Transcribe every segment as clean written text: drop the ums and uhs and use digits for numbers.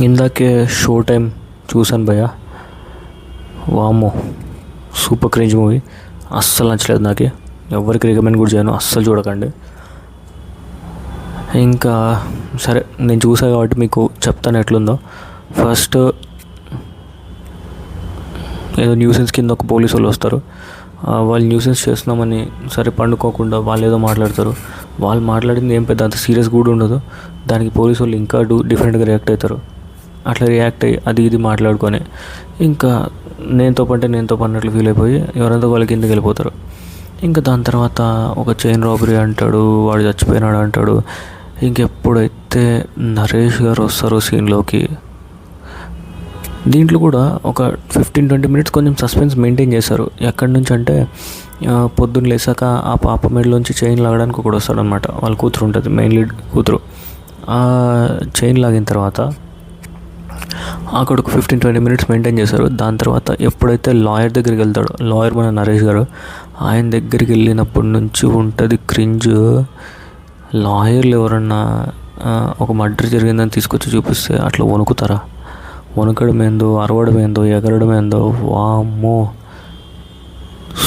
ఇందాకే show time చూసాను భయ్య. వామ్మో, సూపర్ క్రేంజ్ మూవీ. అస్సలు నచ్చలేదు నాకు. ఎవరికి రికమెండ్ కూడా చేయను, అస్సలు చూడకండి. ఇంకా సరే, నేను చూసా కాబట్టి మీకు చెప్తాను ఎట్లుందో. ఫస్ట్ ఏదో న్యూసెన్స్ కింద ఒక పోలీసు వాళ్ళు వస్తారు. వాళ్ళు న్యూసెన్స్ చేస్తున్నామని సరే పండుకోకుండా వాళ్ళు ఏదో మాట్లాడతారు. వాళ్ళు మాట్లాడింది ఏం పెద్ద అంత సీరియస్ కూడా ఉండదు. దానికి పోలీసు వాళ్ళు ఇంకా డిఫరెంట్గా రియాక్ట్ అవుతారు. అట్లా రియాక్ట్ అయ్యి అది ఇది మాట్లాడుకొని ఇంకా నేనుతో పన్నట్లు ఫీల్ అయిపోయి ఎవరంతా వాళ్ళ కిందకి వెళ్ళిపోతారు. ఇంకా దాని తర్వాత ఒక చైన్ రాబరీ అంటాడు, వాడు చచ్చిపోయినాడు అంటాడు. ఇంకెప్పుడైతే నరేష్ గారు వస్తారో సీన్లోకి, దీంట్లో కూడా ఒక 15-20 మినిట్స్ కొంచెం సస్పెన్స్ మెయింటైన్ చేశారు. ఎక్కడి నుంచి అంటే పొద్దున్న లేసాక ఆ పాప మెడలోంచి చైన్ లాగడానికి ఒకడు వస్తాడనమాట. వాళ్ళ కూతురు ఉంటుంది, మెయిన్ లీడ్ కూతురు. ఆ చైన్ లాగిన తర్వాత అక్కడ ఒక 15-20 మినిట్స్ మెయింటైన్ చేశారు. దాని తర్వాత ఎప్పుడైతే లాయర్ దగ్గరికి వెళ్తాడో, లాయర్ మన నరేష్ గారు, ఆయన దగ్గరికి వెళ్ళినప్పటి నుంచి ఉంటుంది క్రింజ్. లాయర్లు ఎవరన్నా ఒక మర్డర్ జరిగిందని తీసుకొచ్చి చూపిస్తే అట్లా వణుకుతారా? వణుకడం ఏందో, అరవడం ఏందో, ఎగరడం ఏందో, వామ్మో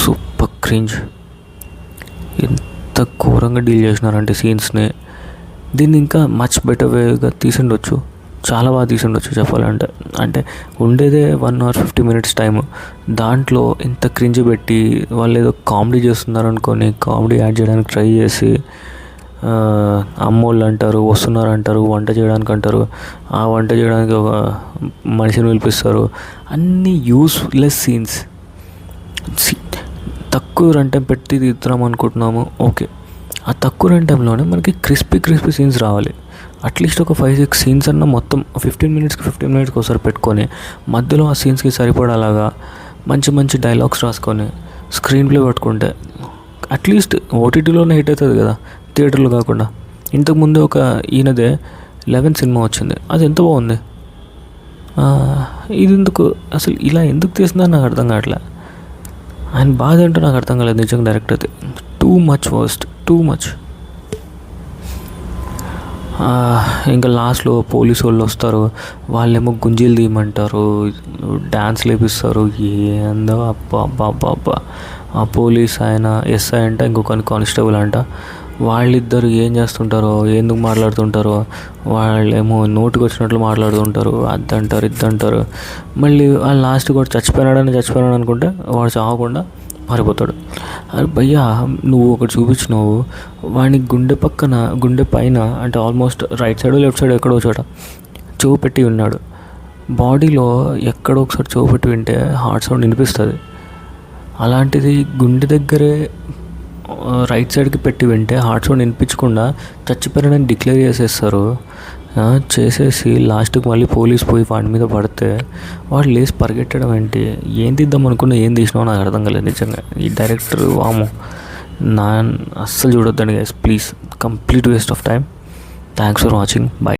సూపర్ క్రింజ్. ఎంత ఘోరంగా డీల్ చేసినారంటే సీన్స్ని. దీన్ని ఇంకా మచ్ బెటర్ వేగా తీసిండొచ్చు, చాలా బాగా తీసిండొచ్చు చెప్పాలంటే. అంటే ఉండేదే 1 hour 50 minutes టైము, దాంట్లో ఇంత క్రింజ్ పెట్టి వాళ్ళు ఏదో కామెడీ చేస్తున్నారు అనుకొని కామెడీ యాడ్ చేయడానికి ట్రై చేసి అమ్మోళ్ళు అంటారు, వస్తున్నారు అంటారు, వంట చేయడానికి అంటారు, ఆ వంట చేయడానికి ఒక మనిషిని పిలిపిస్తారు. అన్నీ యూస్లెస్ సీన్స్. తక్కువ రన్ టైం పెట్టి తీద్దాం అనుకుంటున్నాము, ఓకే. ఆ తక్కువ రన్ టైంలోనే మనకి క్రిస్పీ సీన్స్ రావాలి. అట్లీస్ట్ ఒక 5-6 సీన్స్ అన్న మొత్తం 15 minutesకి ఒకసారి పెట్టుకొని మధ్యలో ఆ సీన్స్కి సరిపడేలాగా మంచి డైలాగ్స్ రాసుకొని స్క్రీన్ ప్లే పట్టుకుంటే అట్లీస్ట్ ఓటీటీలోనే హిట్ అవుతుంది కదా, థియేటర్లో కాకుండా. ఇంతకుముందు ఒక ఈయనదే 11 సినిమా వచ్చింది, అది ఎంత బాగుంది. ఇది ఎందుకు అసలు ఇలా ఎందుకు తీస్తుందని నాకు అర్థం కావట్లే. ఆయన బాధ ఏంటో నాకు అర్థం కాలేదు నిజంగా. డైరెక్ట్ అయితే టూ మచ్. ఇంకా లాస్ట్లో పోలీసు వాళ్ళు వస్తారు, వాళ్ళేమో గుంజీలు తీయమంటారు, డ్యాన్స్ లేపిస్తారు. ఏందో అబ్బా. ఆ పోలీస్ ఆయన ఎస్ఐ అంట, ఇంకొక కానిస్టేబుల్ అంట. వాళ్ళిద్దరు ఏం చేస్తుంటారో, ఎందుకు మాట్లాడుతుంటారో, వాళ్ళేమో నోటికి వచ్చినట్లు మాట్లాడుతుంటారు, అద్దంటారు ఇద్దంటారు. మళ్ళీ వాళ్ళు లాస్ట్ కూడా చచ్చిపోయినాడు అనుకుంటే వాడు చావకుండా మారిపోతాడు. అరే భయ్యా, నువ్వు ఒకటి చూపించినావు, వాడిని గుండె పైన అంటే almost right side left side ఎక్కడో చోట చెవు పెట్టి ఉన్నాడు. బాడీలో ఎక్కడో ఒకసారి చెవు పెట్టి వింటే హార్ట్ సౌండ్ వినిపిస్తుంది. అలాంటిది గుండె దగ్గరే రైట్ సైడ్కి పెట్టి వింటే హార్ట్ సౌండ్ వినిపించకుండా చచ్చిపోయాడని డిక్లేర్ చేసేసి లాస్ట్కి మళ్ళీ పోలీస్ పోయి వాడి మీద పడితే వాడు లేచి పరిగెట్టడం ఏంటి? ఏం తీద్దాం అనుకున్నా ఏం తీసినావో నాకు అర్థం కాలేదు నిజంగా. ఈ డైరెక్టర్ వాము అస్సలు చూడొద్దండి guys, please. Complete waste of time. Thanks for watching. By.